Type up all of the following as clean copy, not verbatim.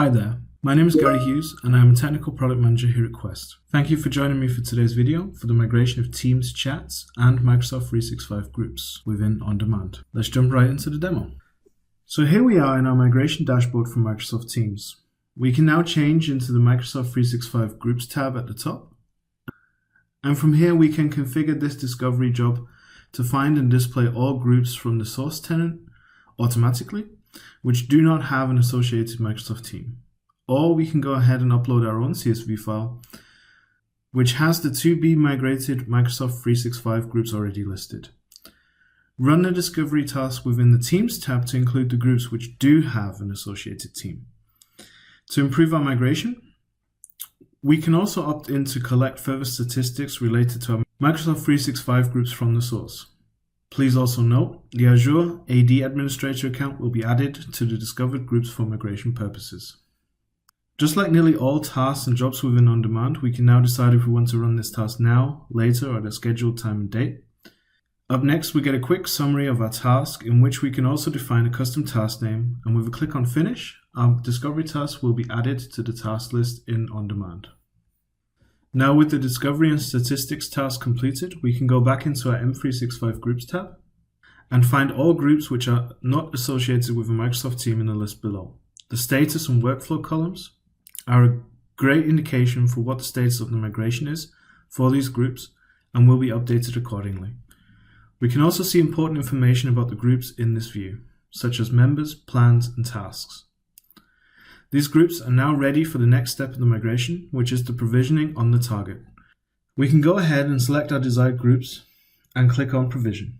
Hi there, my name is Gary Hughes and I am a Technical Product Manager here at Quest. Thank you for joining me for today's video for the migration of Teams chats and Microsoft 365 groups within On Demand. Let's jump right into the demo. So here we are in our migration dashboard for Microsoft Teams. We can now change into the Microsoft 365 Groups tab at the top. And from here we can configure this discovery job to find and display all groups from the source tenant automatically, which do not have an associated Microsoft team. Or we can go ahead and upload our own CSV file, which has the to-be migrated Microsoft 365 groups already listed. Run the discovery task within the Teams tab to include the groups which do have an associated team. To improve our migration, we can also opt in to collect further statistics related to our Microsoft 365 groups from the source. Please also note, the Azure AD Administrator account will be added to the discovered groups for migration purposes. Just like nearly all tasks and jobs within On Demand, we can now decide if we want to run this task now, later, or at a scheduled time and date. Up next, we get a quick summary of our task, in which we can also define a custom task name, and with a click on Finish, our discovery task will be added to the task list in On Demand. Now with the discovery and statistics task completed, we can go back into our M365 Groups tab and find all groups which are not associated with a Microsoft team in the list below. The status and workflow columns are a great indication for what the status of the migration is for these groups and will be updated accordingly. We can also see important information about the groups in this view, such as members, plans, and tasks. These groups are now ready for the next step of the migration, which is the provisioning on the target. We can go ahead and select our desired groups and click on Provision.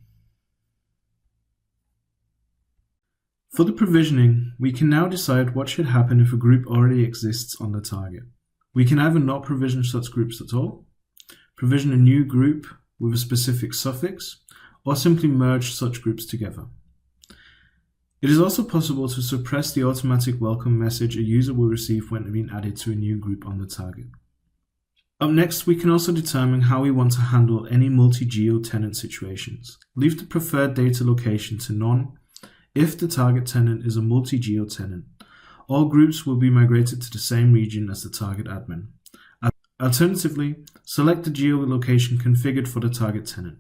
For the provisioning, we can now decide what should happen if a group already exists on the target. We can either not provision such groups at all, provision a new group with a specific suffix, or simply merge such groups together. It is also possible to suppress the automatic welcome message a user will receive when being added to a new group on the target. Up next, we can also determine how we want to handle any multi-geo tenant situations. Leave the preferred data location to none if the target tenant is a multi-geo tenant. All groups will be migrated to the same region as the target admin. Alternatively, select the geolocation configured for the target tenant.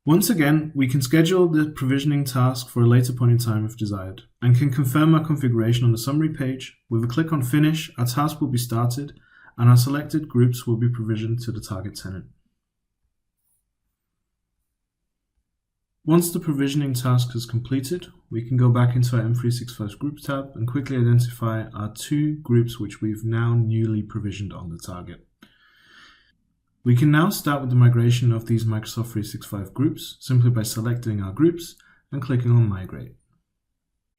Once again, we can schedule the provisioning task for a later point in time if desired, and can confirm our configuration on the summary page. With a click on Finish, our task will be started, and our selected groups will be provisioned to the target tenant. Once the provisioning task is completed, we can go back into our M365 Groups tab and quickly identify our two groups which we've now newly provisioned on the target. We can now start with the migration of these Microsoft 365 groups simply by selecting our groups and clicking on Migrate.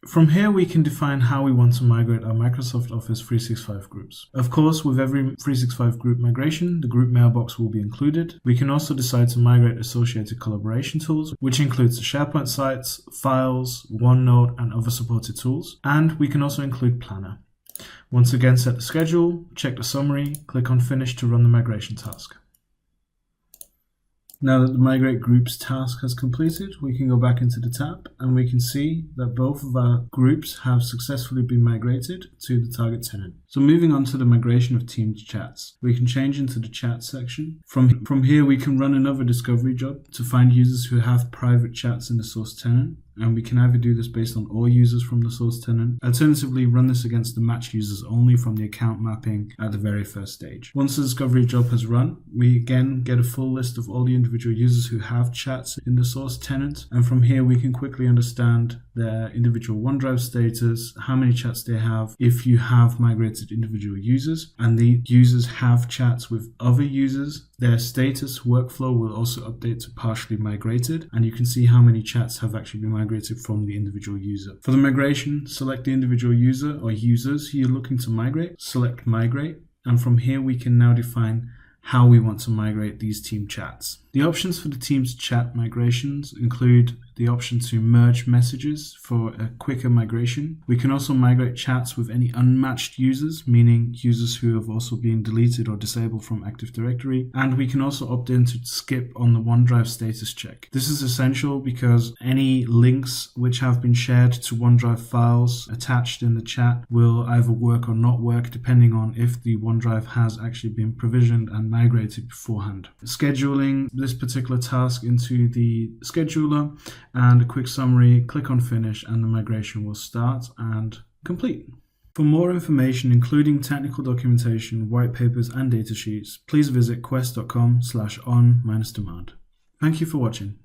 From here, we can define how we want to migrate our Microsoft Office 365 groups. Of course, with every 365 group migration, the group mailbox will be included. We can also decide to migrate associated collaboration tools, which includes the SharePoint sites, files, OneNote, and other supported tools. And we can also include Planner. Once again, set the schedule, check the summary, click on Finish to run the migration task. Now that the Migrate Groups task has completed, we can go back into the tab and we can see that both of our groups have successfully been migrated to the target tenant. So moving on to the migration of Teams chats, we can change into the chat section. From here, we can run another discovery job to find users who have private chats in the source tenant. And we can either do this based on all users from the source tenant. Alternatively, run this against the match users only from the account mapping at the very first stage. Once the discovery job has run, we again get a full list of all the individual users who have chats in the source tenant. And from here, we can quickly understand their individual OneDrive status, how many chats they have, if you have migrated individual users, and the users have chats with other users. Their status workflow will also update to partially migrated, and you can see how many chats have actually been migrated from the individual user. For the migration, select the individual user or users you're looking to migrate, select Migrate, and from here we can now define how we want to migrate these team chats. The options for the Teams chat migrations include the option to merge messages for a quicker migration. We can also migrate chats with any unmatched users, meaning users who have also been deleted or disabled from Active Directory. And we can also opt in to skip on the OneDrive status check. This is essential because any links which have been shared to OneDrive files attached in the chat will either work or not work depending on if the OneDrive has actually been provisioned and migrated beforehand. Scheduling this particular task into the scheduler and a quick summary, click on finish and the migration will start and complete. For more information, including technical documentation, white papers and datasheets, please visit quest.com/on-demand. Thank you for watching.